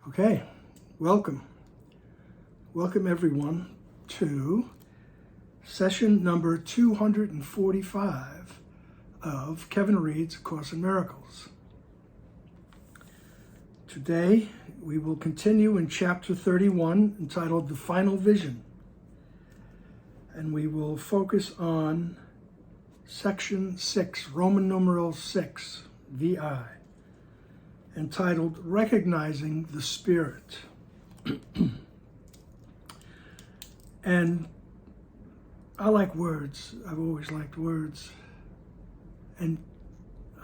Okay, welcome. Welcome everyone to session number 245 of Kevin Reads A Course in Miracles. Today we will continue in chapter 31 entitled The Final Vision, and we will focus on section 6, Roman numeral 6, VI, entitled Recognizing the Spirit. And I like words. I've always liked words. And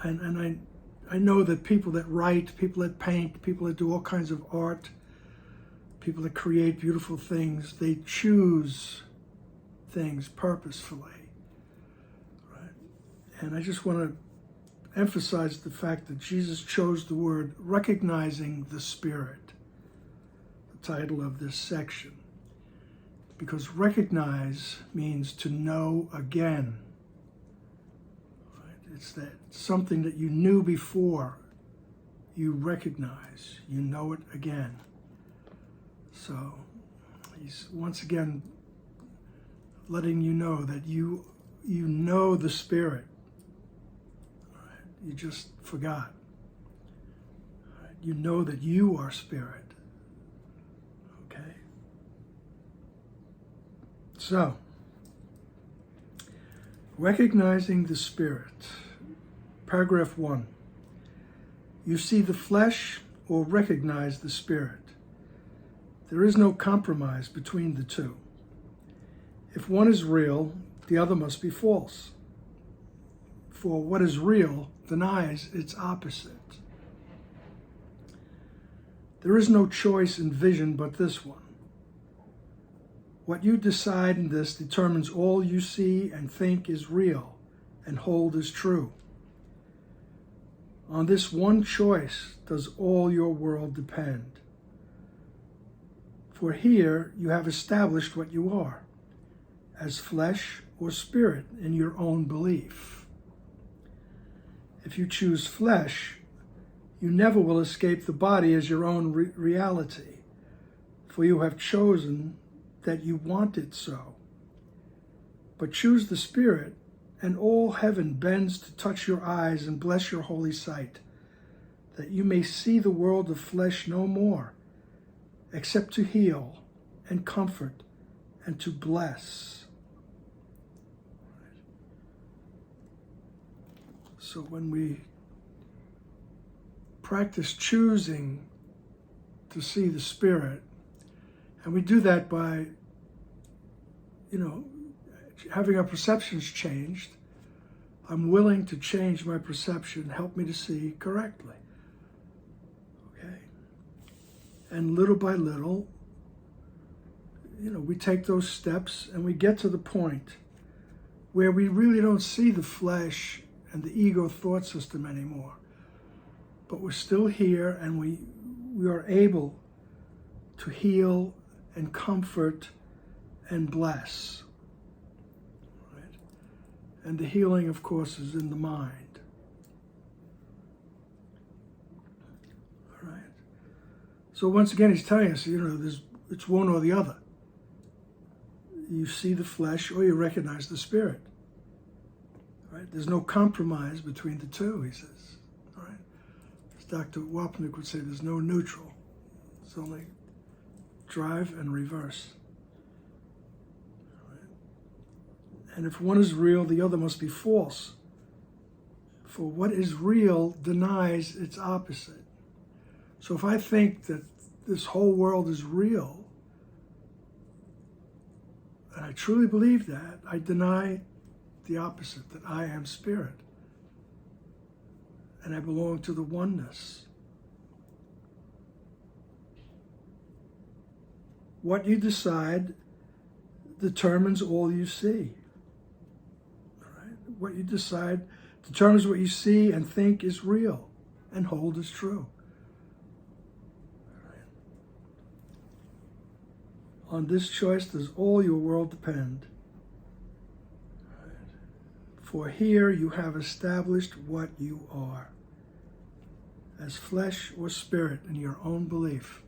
I know that people that write, people that paint, people that do all kinds of art, people that create beautiful things, they choose things purposefully. Right? And I just want to emphasize the fact that Jesus chose the word recognizing the Spirit, the title of this section, because recognize means to know again. Right? It's that something that you knew before, you recognize, you know it again. So he's once again letting you know that you know the Spirit. You just forgot. You know that you are spirit. Okay? So, recognizing the Spirit. Paragraph 1. You see the flesh or recognize the Spirit. There is no compromise between the two. If one is real, the other must be false. For what is real denies its opposite. There is no choice in vision but this one. What you decide in this determines all you see and think is real and hold as true. On this one choice does all your world depend. For here you have established what you are, as flesh or spirit in your own belief. If you choose flesh, you never will escape the body as your own reality, for you have chosen that you want it so. But choose the Spirit, and all heaven bends to touch your eyes and bless your holy sight, that you may see the world of flesh no more, except to heal and comfort and to bless. So when we practice choosing to see the Spirit, and we do that by, having our perceptions changed, I'm willing to change my perception, help me to see correctly. Okay? And little by little, we take those steps and we get to the point where we really don't see the flesh and the ego thought system anymore. But we're still here, and we are able to heal and comfort and bless. Right? And the healing, of course, is in the mind. All right. So once again, he's telling us, it's one or the other. You see the flesh or you recognize the Spirit. Right? There's no compromise between the two, he says. All right? As Dr. Wapnick would say, there's no neutral. It's only drive and reverse. All right? And if one is real, the other must be false. For what is real denies its opposite. So if I think that this whole world is real, and I truly believe that, I deny the opposite, that I am spirit and I belong to the oneness. What you decide determines all you see. All right? What you decide determines what you see and think is real and hold as true. All right? On this choice does all your world depend. For here you have established what you are, as flesh or spirit in your own belief.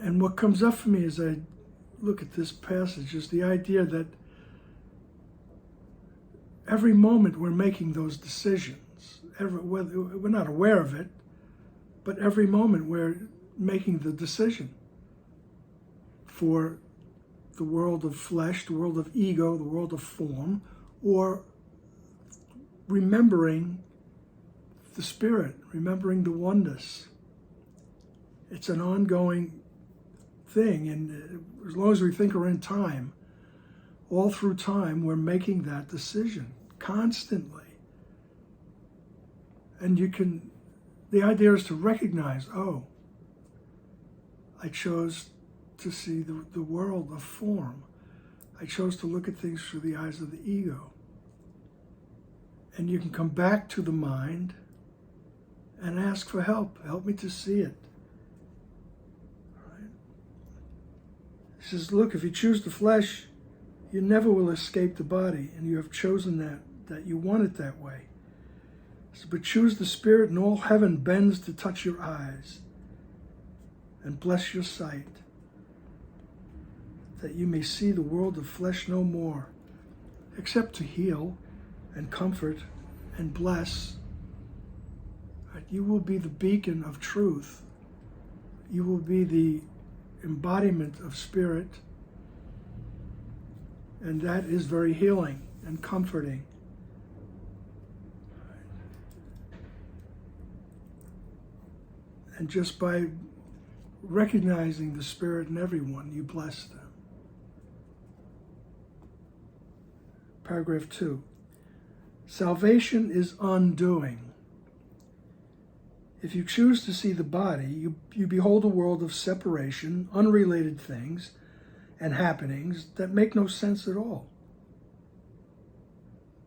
And what comes up for me as I look at this passage is the idea that every moment we're making those decisions. Whether we're not aware of it, but every moment we're making the decision for the world of flesh, the world of ego, the world of form, or remembering the spirit, remembering the oneness. It's an ongoing thing, and as long as we think we're in time, all through time, we're making that decision constantly. And the idea is to recognize, oh, I chose to see the world of form. I chose to look at things through the eyes of the ego. And you can come back to the mind and ask for help. Help me to see it. All right? He says, look, if you choose the flesh, you never will escape the body, and you have chosen that you want it that way. So, but choose the spirit, and all heaven bends to touch your eyes and bless your sight, that you may see the world of flesh no more, except to heal and comfort and bless. You will be the beacon of truth. You will be the embodiment of spirit, and that is very healing and comforting. And just by recognizing the spirit in everyone, you bless them. Paragraph 2. Salvation is undoing. If you choose to see the body, you behold a world of separation, unrelated things, and happenings that make no sense at all.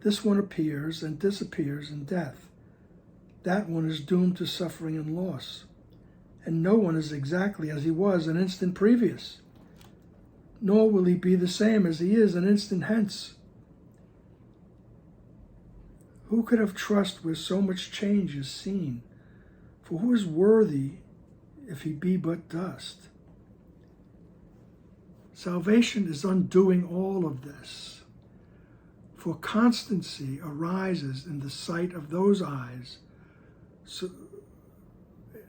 This one appears and disappears in death. That one is doomed to suffering and loss. And no one is exactly as he was an instant previous, nor will he be the same as he is an instant hence. Who could have trust where so much change is seen? For who is worthy if he be but dust? Salvation is undoing all of this. For constancy arises in the sight of those eyes,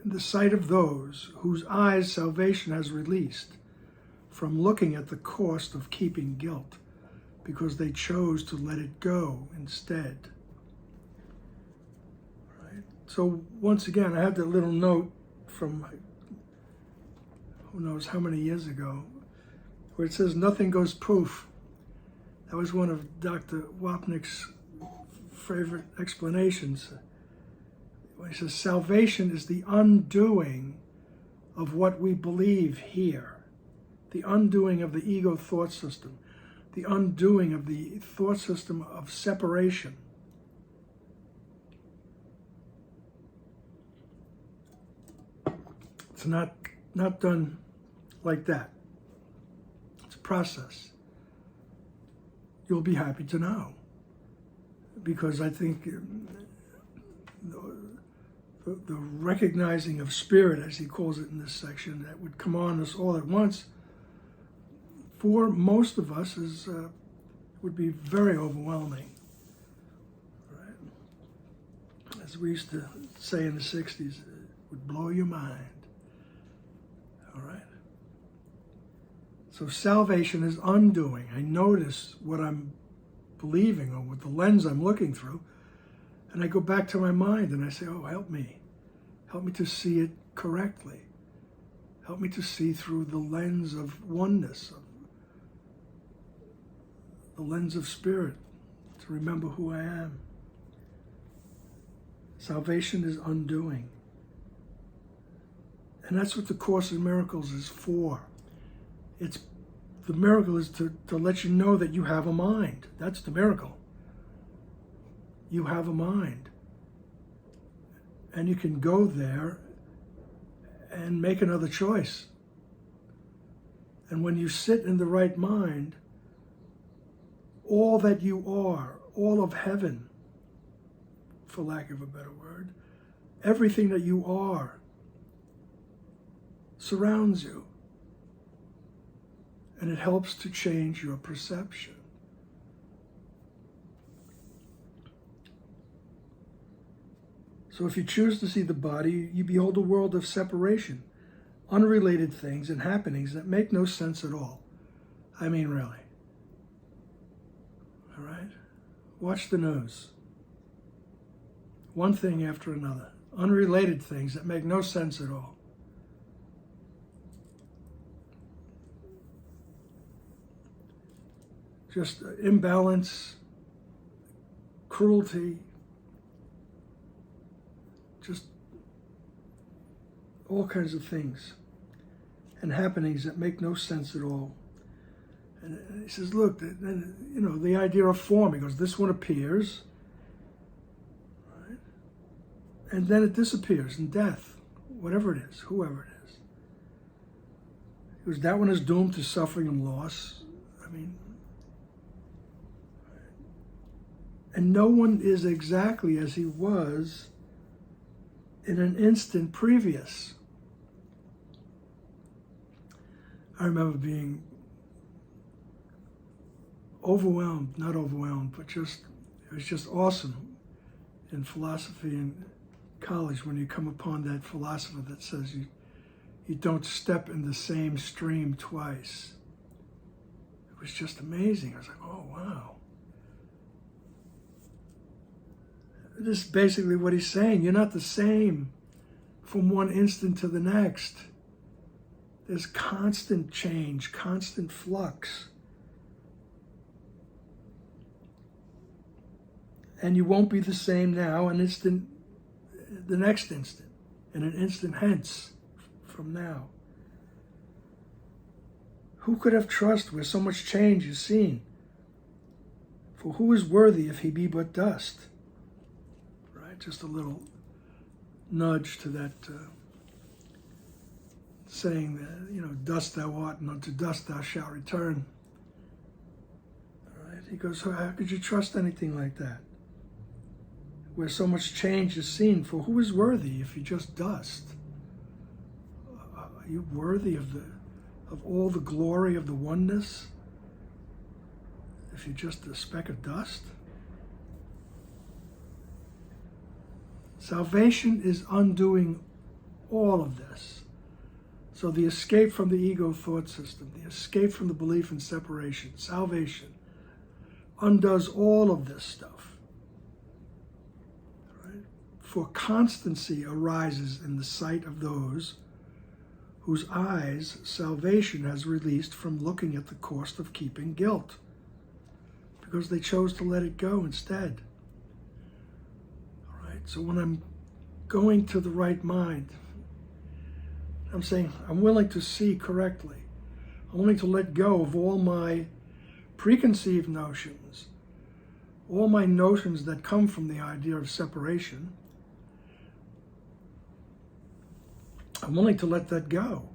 the sight of those whose eyes salvation has released from looking at the cost of keeping guilt, because they chose to let it go instead. Right? So once again, I have that little note from who knows how many years ago, where it says nothing goes poof. That was one of Dr. Wapnick's favorite explanations. He says salvation is the undoing of what we believe here, the undoing of the ego thought system, the undoing of the thought system of separation. It's not done like that. It's a process. You'll be happy to know, because I think the recognizing of spirit, as he calls it in this section, that would come on us all at once, for most of us would be very overwhelming. Right? As we used to say in the 60s, it would blow your mind. All right? So salvation is undoing. I notice what I'm believing or what the lens I'm looking through, and I go back to my mind and I say, oh, help me. Help me to see it correctly. Help me to see through the lens of oneness, the lens of spirit, to remember who I am. Salvation is undoing. And that's what the Course in Miracles is for. The miracle is to let you know that you have a mind. That's the miracle. You have a mind. And you can go there and make another choice. And when you sit in the right mind, all that you are, all of heaven, for lack of a better word, everything that you are surrounds you. and it helps to change your perception. So if you choose to see the body, you behold a world of separation, unrelated things and happenings that make no sense at all. I mean, really. All right? Watch the news. One thing after another. Unrelated things that make no sense at all. Just imbalance, cruelty, just all kinds of things and happenings that make no sense at all. And he says, look, the idea of form, he goes, this one appears, right? And then it disappears in death, whatever it is, whoever it is. He goes, that one is doomed to suffering and loss. I mean, and no one is exactly as he was in an instant previous. I remember being not overwhelmed, but it was just awesome in philosophy in college when you come upon that philosopher that says you don't step in the same stream twice. It was just amazing. I was like, oh, wow. This is basically what he's saying. You're not the same from one instant to the next. There's constant change, constant flux. And you won't be the same now the next instant, and an instant hence from now. Who could have trust where so much change is seen? For who is worthy if he be but dust? Just a little nudge to that saying that, dust thou art and unto dust thou shalt return. All right? He goes, how could you trust anything like that? Where so much change is seen, for who is worthy if you're just dust? Are you worthy of all the glory of the oneness if you're just a speck of dust? Salvation is undoing all of this. So the escape from the ego thought system, the escape from the belief in separation, salvation undoes all of this stuff. Right? For constancy arises in the sight of those whose eyes salvation has released from looking at the cost of keeping guilt, because they chose to let it go instead. So when I'm going to the right mind, I'm saying I'm willing to see correctly. I'm willing to let go of all my preconceived notions, all my notions that come from the idea of separation. I'm willing to let that go.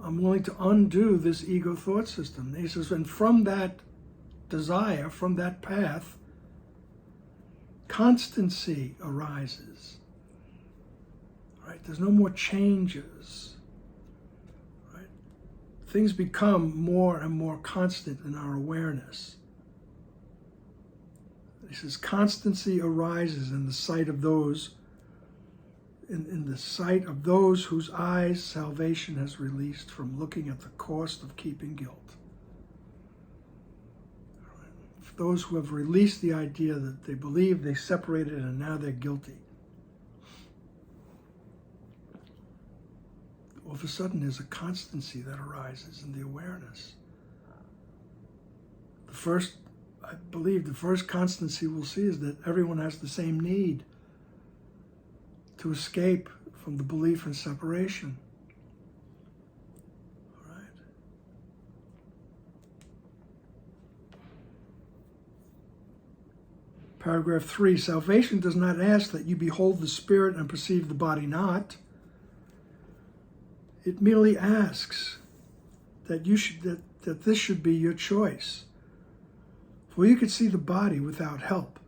I'm willing to undo this ego thought system. He says, and from that desire, from that path, constancy arises. Right? There's no more changes. Right? Things become more and more constant in our awareness. He says, constancy arises in the sight of those, in the sight of those whose eyes salvation has released from looking at the cost of keeping guilt. Those who have released the idea that they believe they separated and now they're guilty. All of a sudden there's a constancy that arises in the awareness. I believe the first constancy we'll see is that everyone has the same need to escape from the belief in separation. Paragraph 3, salvation does not ask that you behold the spirit and perceive the body not. It merely asks that this should be your choice. For you could see the body without help,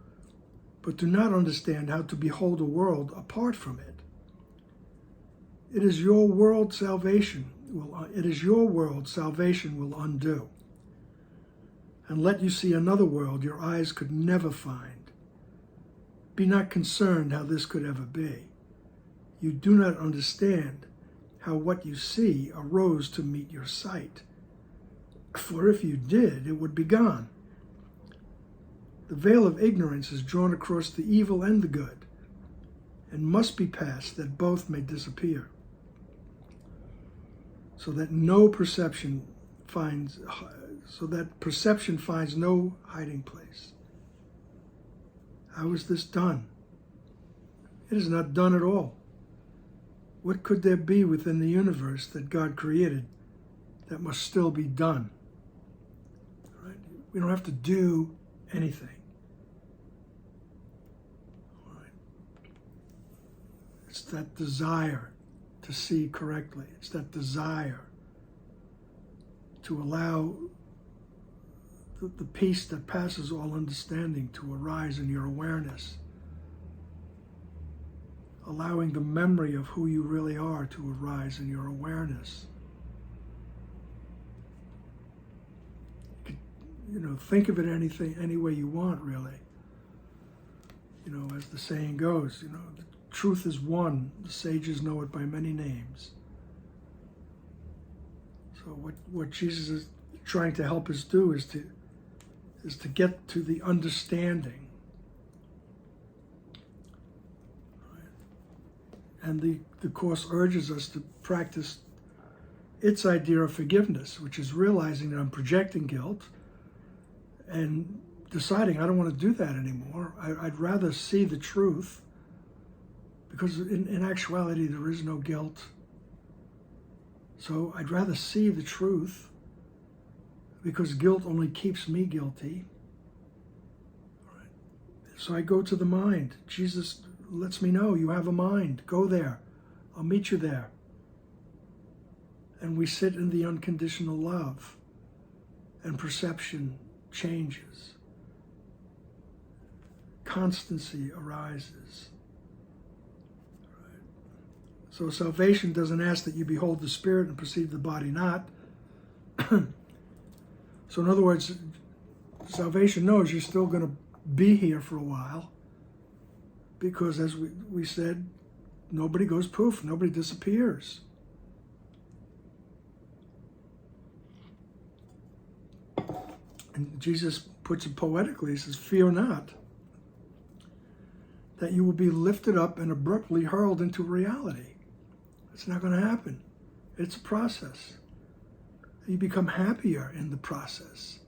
but do not understand how to behold a world apart from it. It is your world salvation, it is your world salvation will undo, and let you see another world your eyes could never find. Be not concerned how this could ever be. You do not understand how what you see arose to meet your sight. For if you did, it would be gone. The veil of ignorance is drawn across the evil and the good, and must be passed that both may disappear, so that perception finds no hiding place. How is this done? It is not done at all. What could there be within the universe that God created that must still be done? Right? We don't have to do anything. Right? It's that desire to see correctly. It's that desire to allow the peace that passes all understanding to arise in your awareness. Allowing the memory of who you really are to arise in your awareness. You could, think of it any way you want, really. As the saying goes, the truth is one. The sages know it by many names. So what Jesus is trying to help us do is to get to the understanding. And the Course urges us to practice its idea of forgiveness, which is realizing that I'm projecting guilt and deciding I don't want to do that anymore. I'd rather see the truth, because in actuality there is no guilt. So I'd rather see the truth, because guilt only keeps me guilty. All right. So I go to the mind. Jesus lets me know, you have a mind. Go there. I'll meet you there. And we sit in the unconditional love, and perception changes. Constancy arises. Right. So salvation doesn't ask that you behold the spirit and perceive the body not. So in other words, salvation knows you're still going to be here for a while, because as we said, nobody goes poof, nobody disappears. And Jesus puts it poetically, he says, fear not that you will be lifted up and abruptly hurled into reality. It's not going to happen. It's a process. You become happier in the process.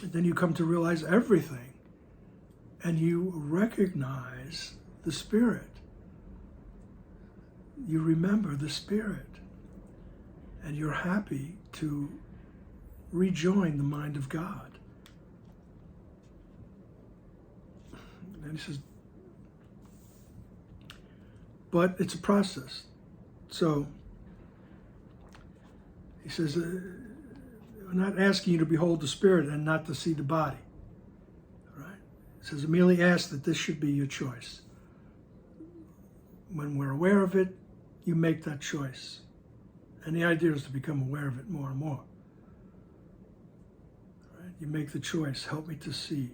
And then you come to realize everything, and you recognize the Spirit. You remember the Spirit, and you're happy to rejoin the mind of God. And he says, but it's a process. So he says, I'm not asking you to behold the spirit and not to see the body. Right? It says, I merely ask that this should be your choice. When we're aware of it, you make that choice. And the idea is to become aware of it more and more. Right? You make the choice. Help me to see.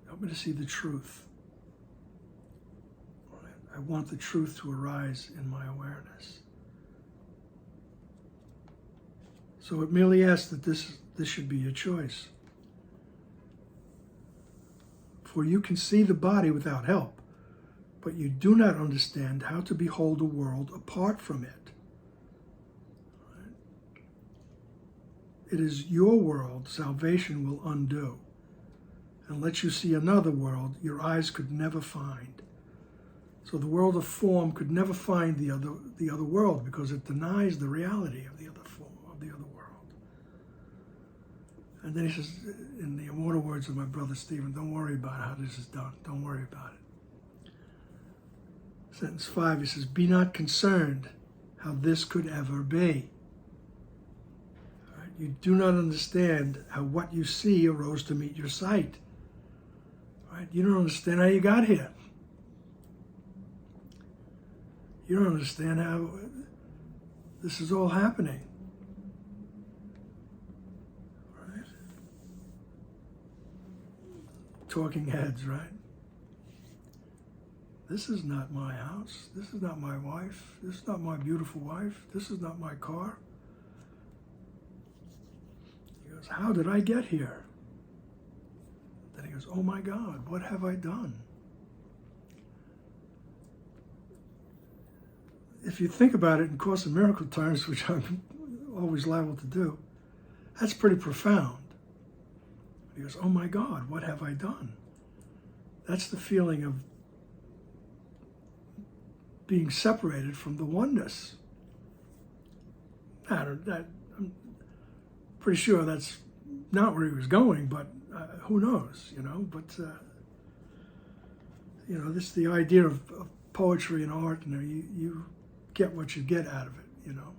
Help me to see the truth. Right? I want the truth to arise in my awareness. So it merely asks that this should be your choice. For you can see the body without help, but you do not understand how to behold a world apart from it. Right? It is your world salvation will undo, and let you see another world your eyes could never find. So the world of form could never find the other world, because it denies the reality of the other form, of the other world. And then he says, in the immortal words of my brother Stephen, don't worry about how this is done. Don't worry about it. Sentence 5, he says, be not concerned how this could ever be. All right? You do not understand how what you see arose to meet your sight. All right? You don't understand how you got here. You don't understand how this is all happening. Right? Talking heads, right? This is not my house. This is not my wife. This is not my beautiful wife. This is not my car. He goes, how did I get here? Then he goes, oh my God, what have I done? If you think about it in Course in Miracle terms, which I'm always liable to do, that's pretty profound. He goes, oh my God, what have I done? That's the feeling of being separated from the oneness. I'm pretty sure that's not where he was going, but who knows, you know? But, you know, this is the idea of poetry and art, and you get what you get out of it, you know?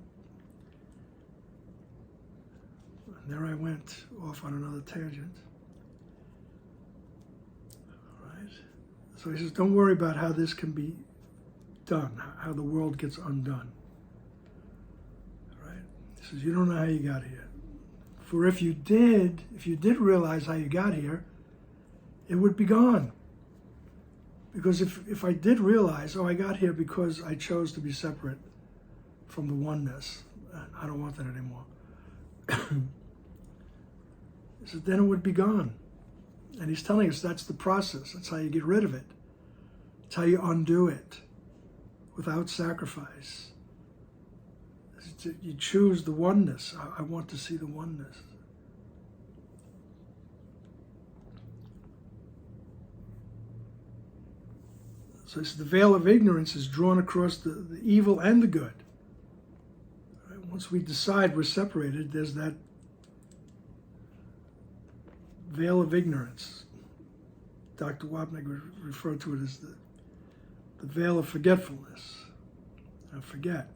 And there I went off on another tangent. All right. So he says, don't worry about how this can be done, how the world gets undone. Right? He says, you don't know how you got here. For if you did realize how you got here, it would be gone. Because if I did realize, oh, I got here because I chose to be separate from the oneness, I don't want that anymore. He said, then it would be gone. And he's telling us that's the process. That's how you get rid of it. It's how you undo it. Without sacrifice. You choose the oneness. I want to see the oneness. So the veil of ignorance is drawn across the evil and the good. Right? Once we decide we're separated, there's that veil of ignorance. Dr. Wapnick referred to it as the veil of forgetfulness. I forget.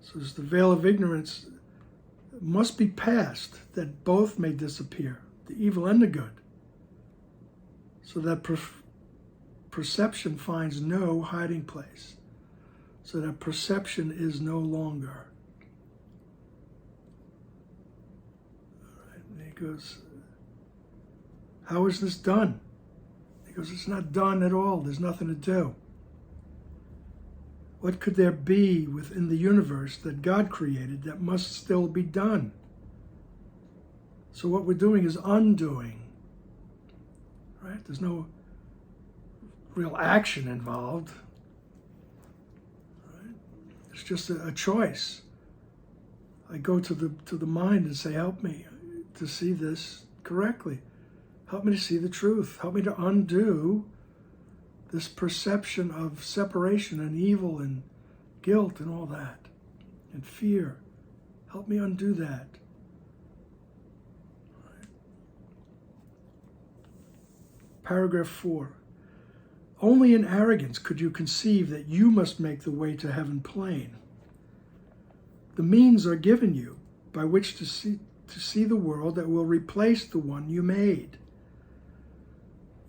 So it's the veil of ignorance must be passed that both may disappear, the evil and the good, so that perception finds no hiding place, so that perception is no longer. He goes, how is this done? He goes, it's not done at all. There's nothing to do. What could there be within the universe that God created that must still be done? So what we're doing is undoing, right? There's no real action involved, right? It's just a choice. I go to the mind and say, help me to see this correctly. Help me to see the truth. Help me to undo this perception of separation and evil and guilt and all that, and fear. Help me undo that. Right. Paragraph 4. Only in arrogance could you conceive that you must make the way to heaven plain. The means are given you by which to see the world that will replace the one you made.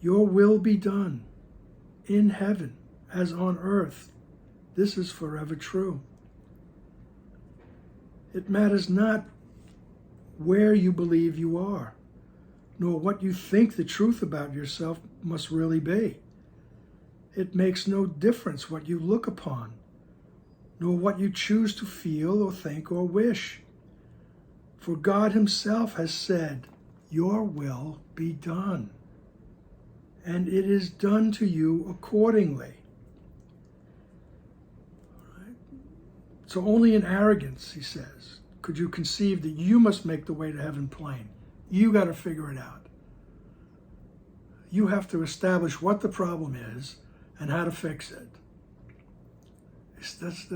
Your will be done in heaven as on earth. This is forever true. It matters not where you believe you are, nor what you think the truth about yourself must really be. It makes no difference what you look upon, nor what you choose to feel or think or wish. For God himself has said, your will be done. And it is done to you accordingly. Right? So only in arrogance, he says, could you conceive that you must make the way to heaven plain. You got to figure it out. You have to establish what the problem is and how to fix it. That's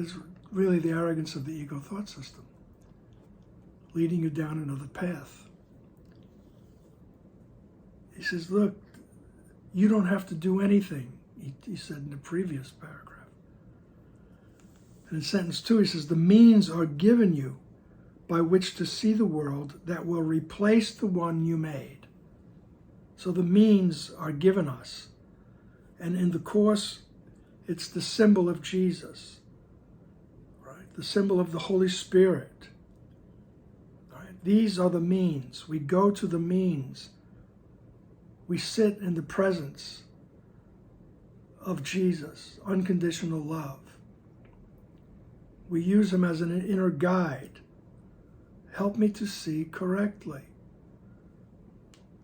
really the arrogance of the ego thought system, leading you down another path. He says, look, you don't have to do anything, he said in the previous paragraph. And in sentence 2, he says, the means are given you by which to see the world that will replace the one you made. So the means are given us. And in the Course, it's the symbol of Jesus, right? The symbol of the Holy Spirit. Right? These are the means. We go to the means. We sit in the presence of Jesus, unconditional love. We use him as an inner guide. Help me to see correctly.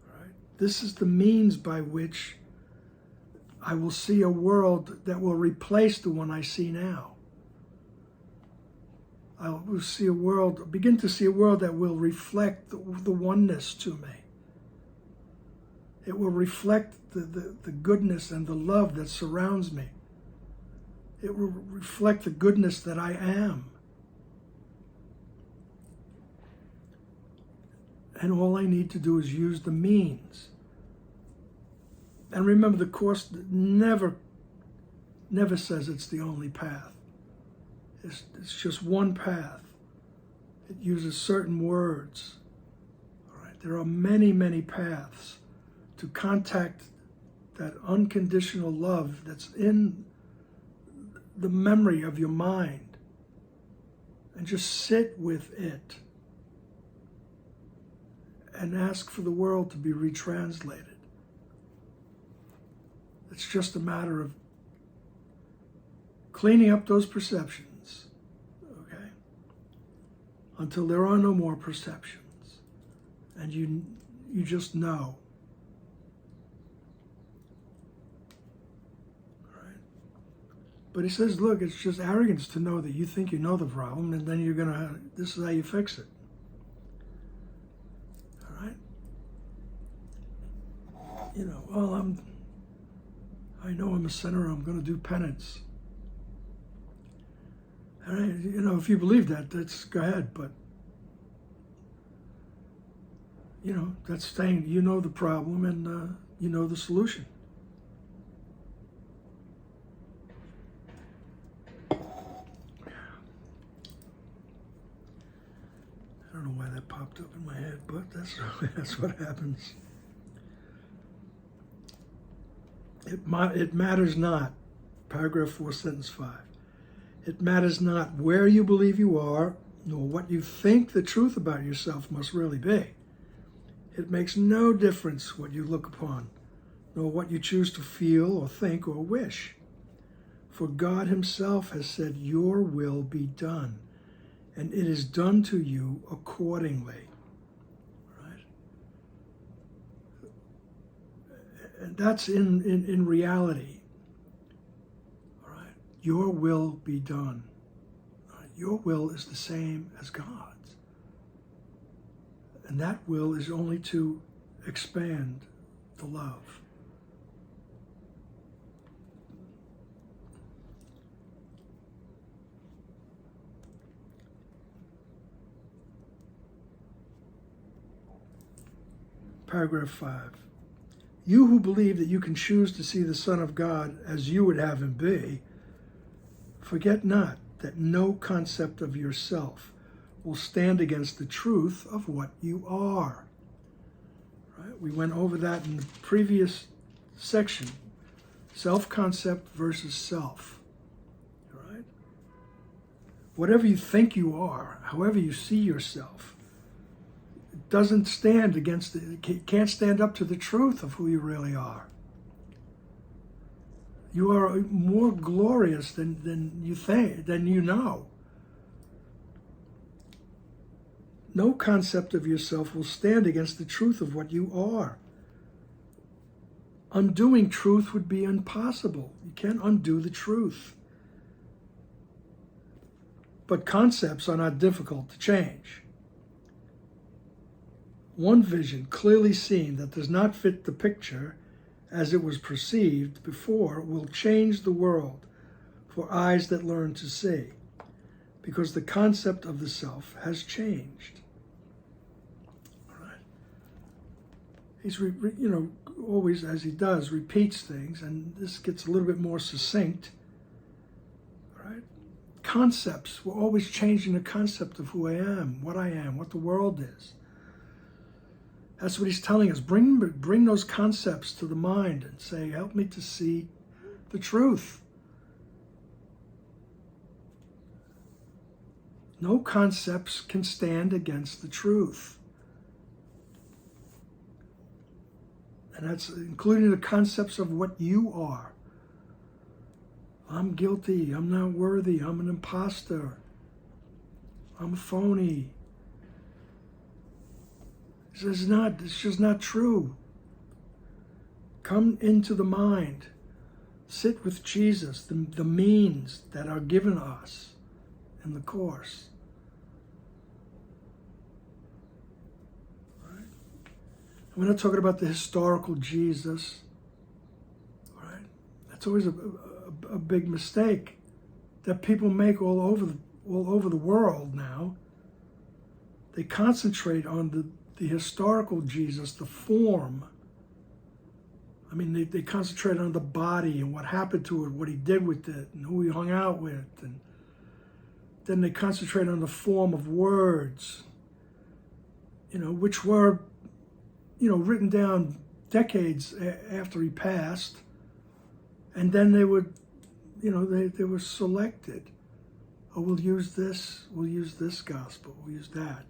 Right? This is the means by which I will see a world that will replace the one I see now. I will see a world, begin to see a world that will reflect the oneness to me. It will reflect the goodness and the love that surrounds me. It will reflect the goodness that I am. And all I need to do is use the means. And remember, the Course never says it's the only path. It's just one path. It uses certain words. All right? There are many, many paths to contact that unconditional love that's in the memory of your mind, and just sit with it and ask for the world to be retranslated. It's just a matter of cleaning up those perceptions, okay? Until there are no more perceptions, and you just know. But he says, look, it's just arrogance to know that you think you know the problem, and then this is how you fix it. All right? Well, I know I'm a sinner, I'm going to do penance. All right? If you believe that, go ahead, but, that's saying you know the problem and you know the solution. I don't know why that popped up in my head, but that's what happens. It matters not, paragraph 4, sentence 5. It matters not where you believe you are, nor what you think the truth about yourself must really be. It makes no difference what you look upon, nor what you choose to feel or think or wish. For God himself has said, your will be done, and it is done to you accordingly. Right? And that's in reality. All right? Your will be done. Right? Your will is the same as God's. And that will is only to expand the love. Paragraph 5. You who believe that you can choose to see the Son of God as you would have him be, forget not that no concept of yourself will stand against the truth of what you are. Right? We went over that in the previous section. Self-concept versus self. Right? Whatever you think you are, however you see yourself, doesn't stand against it can't stand up to the truth of who you really are. You are more glorious than you think, than you know. No concept of yourself will stand against the truth of what you are. Undoing truth would be impossible. You can't undo the truth. But concepts are not difficult to change. One vision clearly seen that does not fit the picture as it was perceived before will change the world for eyes that learn to see, because the concept of the self has changed. All right. He's, always, as he does, repeats things, and this gets a little bit more succinct. All right. Concepts, we're always changing the concept of who I am, what the world is. That's what he's telling us. Bring those concepts to the mind and say, help me to see the truth. No concepts can stand against the truth. And that's including the concepts of what you are. I'm guilty. I'm not worthy. I'm an imposter. I'm phony. It's just not true. Come into the mind. Sit with Jesus, the means that are given us in the Course. Right? We're not talking about the historical Jesus. Right? That's always a big mistake that people make all over the world now. They concentrate on the historical Jesus, the form. I mean, they concentrate on the body and what happened to it, what he did with it, and who he hung out with. And then they concentrate on the form of words, which were, written down decades after he passed. And then they would, they were selected. Oh, we'll use this gospel, we'll use that.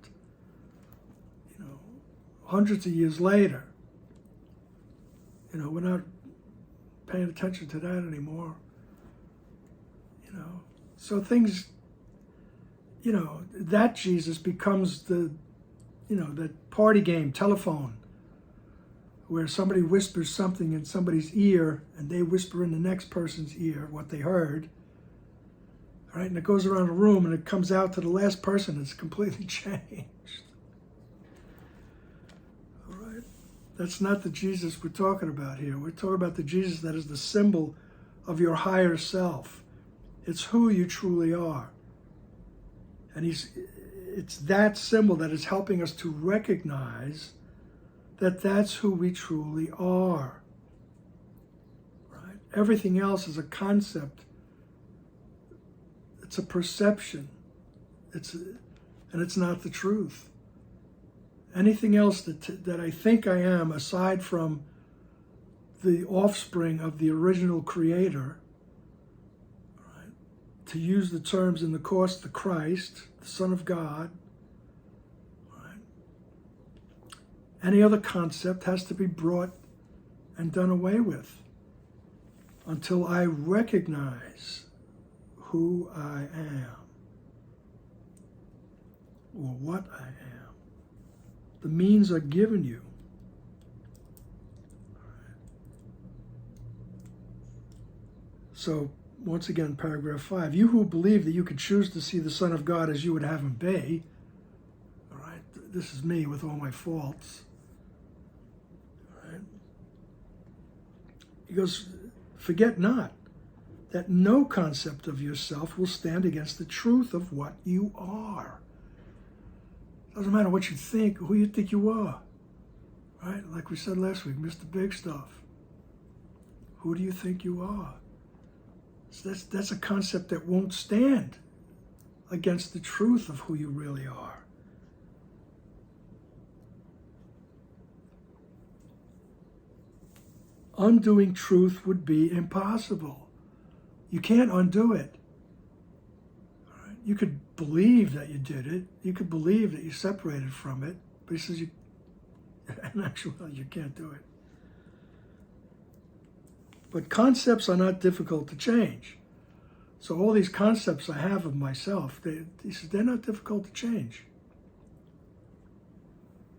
Hundreds of years later, we're not paying attention to that anymore. So things, that Jesus becomes that party game, telephone, where somebody whispers something in somebody's ear and they whisper in the next person's ear what they heard. All right, and it goes around the room and it comes out to the last person. It's completely changed. All right, that's not the Jesus we're talking about here. We're talking about the Jesus that is the symbol of your higher self. It's who you truly are. And it's that symbol that is helping us to recognize that that's who we truly are. Right? Everything else is a concept. It's a perception. And it's not the truth. Anything else that I think I am, aside from the offspring of the original creator, right? To use the terms in the Course, the Christ, the Son of God, right? Any other concept has to be brought and done away with until I recognize who I am, or what I am. The means are given you. So, once again, paragraph 5. You who believe that you could choose to see the Son of God as you would have him be, all right, this is me with all my faults. All right. He goes, forget not that no concept of yourself will stand against the truth of what you are. Doesn't matter what you think, who you think you are. Right? Like we said last week, Mr. Big Stuff. Who do you think you are? So that's a concept that won't stand against the truth of who you really are. Undoing truth would be impossible. You can't undo it. All right? You could believe that you did it. You could believe that you separated from it. But he says, in actuality, you can't do it. But concepts are not difficult to change. So all these concepts I have of myself, he says, they're not difficult to change.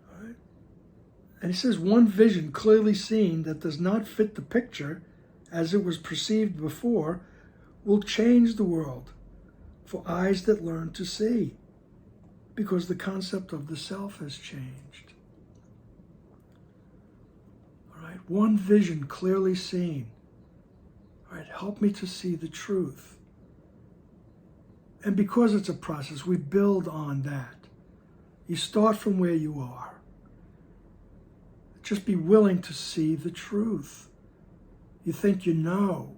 All right? And he says, one vision clearly seen that does not fit the picture as it was perceived before will change the world for eyes that learn to see, because the concept of the self has changed. All right, one vision clearly seen. All right, help me to see the truth. And because it's a process, we build on that. You start from where you are. Just be willing to see the truth. You think you know.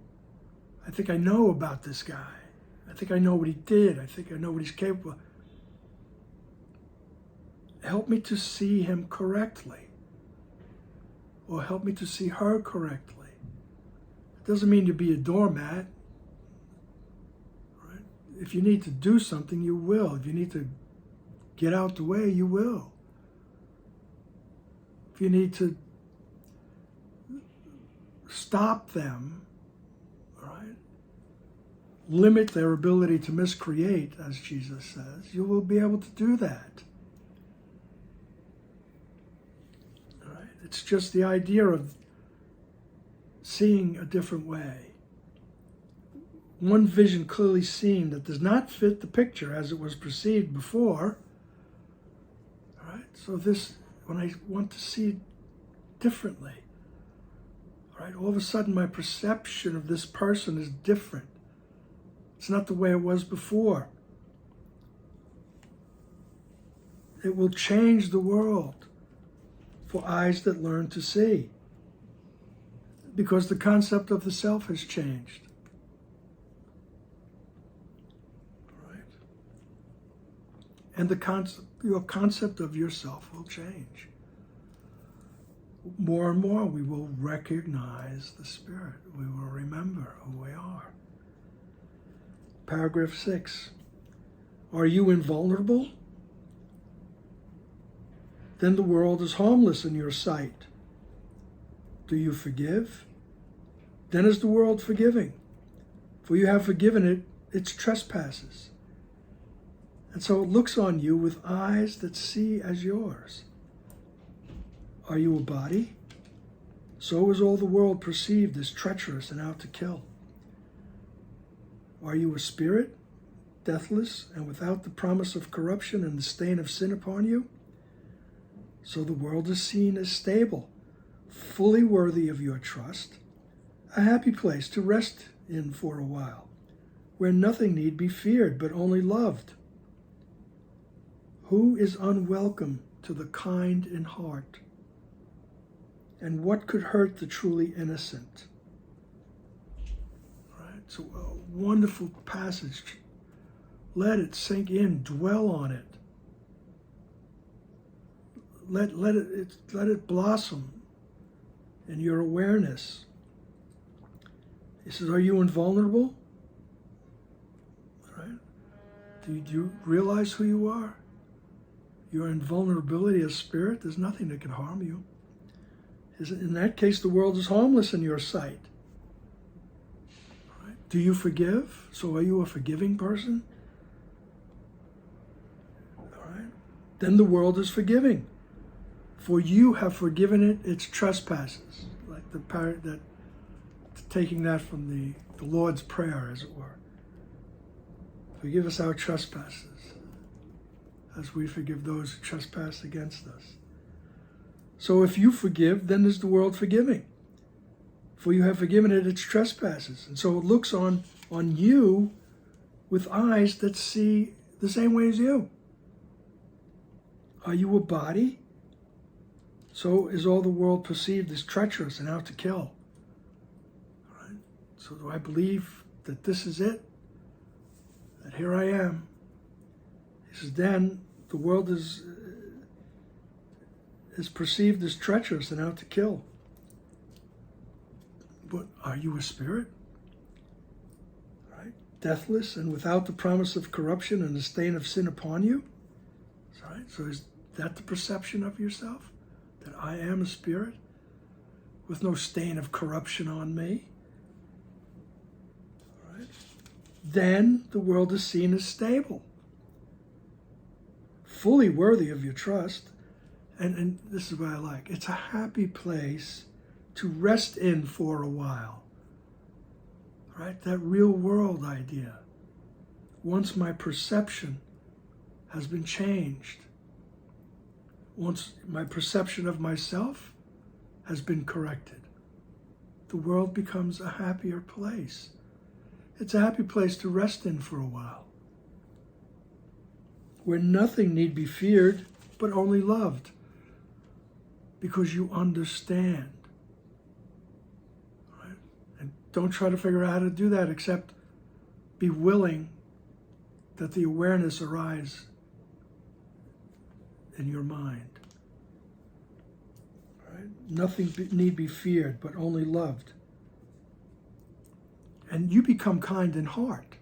I think I know about this guy. I think I know what he did. I think I know what he's capable of. Help me to see him correctly. or help me to see her correctly. It doesn't mean to be a doormat. Right? If you need to do something, you will. If you need to get out the way, you will. If you need to stop them, right? Limit their ability to miscreate, as Jesus says, you will be able to do that. Right? It's just the idea of seeing a different way. One vision clearly seen that does not fit the picture as it was perceived before. Right? So this, when I want to see differently, right? All of a sudden my perception of this person is different. It's not the way it was before. It will change the world for eyes that learn to see, because the concept of the self has changed. Right? And your concept of yourself will change. More and more we will recognize the Spirit. We will remember who we are. Paragraph 6. Are you invulnerable? Then the world is harmless in your sight. Do you forgive? Then is the world forgiving, for you have forgiven it its trespasses. And so it looks on you with eyes that see as yours. Are you a body? So is all the world perceived as treacherous and out to kill. Are you a spirit, deathless and without the promise of corruption and the stain of sin upon you? So the world is seen as stable, fully worthy of your trust, a happy place to rest in for a while, where nothing need be feared but only loved. Who is unwelcome to the kind in heart? And what could hurt the truly innocent? Right? So a wonderful passage. Let it sink in, dwell on it. Let it blossom in your awareness. He says, are you invulnerable? Right? Do you realize who you are? Your invulnerability as spirit, there's nothing that can harm you. In that case, the world is harmless in your sight. Right? Do you forgive? So are you a forgiving person? All right. Then the world is forgiving, for you have forgiven it its trespasses. Like the parrot that, taking that from the Lord's Prayer, as it were. Forgive us our trespasses, as we forgive those who trespass against us. So if you forgive, then is the world forgiving, for you have forgiven it its trespasses. And so it looks on you with eyes that see the same way as you. Are you a body? So is all the world perceived as treacherous and out to kill. All right? So do I believe that this is it? That here I am? He says, then the world is perceived as treacherous and out to kill. But are you a spirit? Right? Deathless and without the promise of corruption and the stain of sin upon you? Right? So is that the perception of yourself? That I am a spirit with no stain of corruption on me? Right? Then the world is seen as stable, fully worthy of your trust. And this is what I like. It's a happy place to rest in for a while. Right? That real world idea. Once my perception has been changed, once my perception of myself has been corrected, the world becomes a happier place. It's a happy place to rest in for a while, where nothing need be feared but only loved, because you understand. Right? And don't try to figure out how to do that, except be willing that the awareness arise in your mind. Right? Nothing need be feared, but only loved. And you become kind in heart,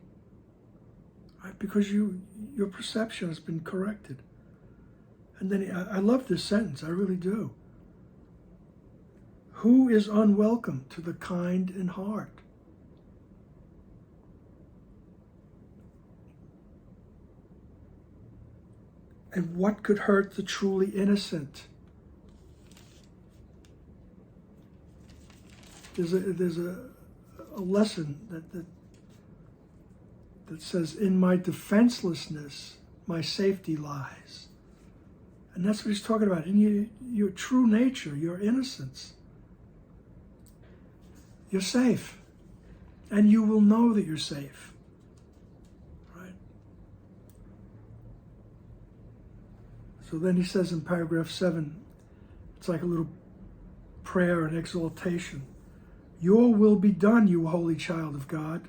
right? Because your perception has been corrected. And then I love this sentence, I really do. Who is unwelcome to the kind in heart? And what could hurt the truly innocent? There's a lesson that says, in my defenselessness, my safety lies. And that's what he's talking about. In your true nature, your innocence, you're safe. And you will know that you're safe. Right? So then he says in paragraph 7, it's like a little prayer and exaltation. Your will be done, you holy child of God.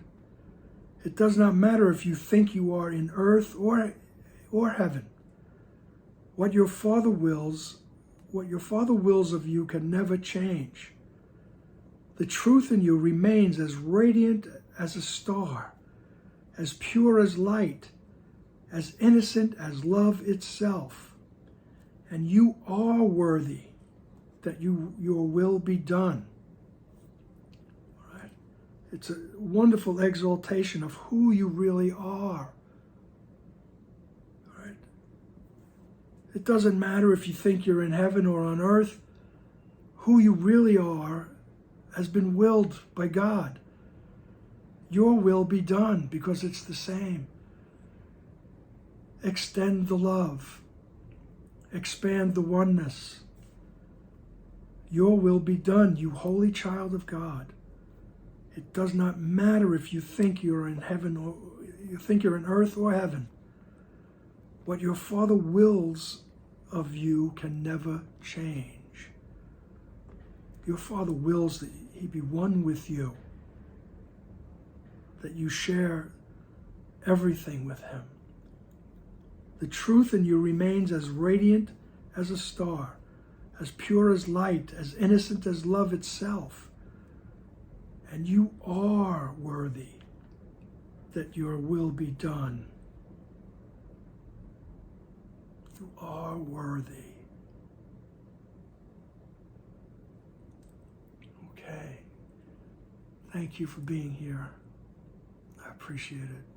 It does not matter if you think you are in earth or heaven. What your Father wills of you can never change. The truth in you remains as radiant as a star, as pure as light, as innocent as love itself. And you are worthy that your will be done. Right? It's a wonderful exaltation of who you really are. Right? It doesn't matter if you think you're in heaven or on earth. Who you really are has been willed by God. Your will be done because it's the same. Extend the love. Expand the oneness. Your will be done, you holy child of God. It does not matter if you think you're in heaven or you think you're in earth or heaven. What your Father wills of you can never change. Your Father wills that he be one with you, that you share everything with him. The truth in you remains as radiant as a star, as pure as light, as innocent as love itself. And you are worthy that your will be done. You are worthy. Okay. Thank you for being here. I appreciate it.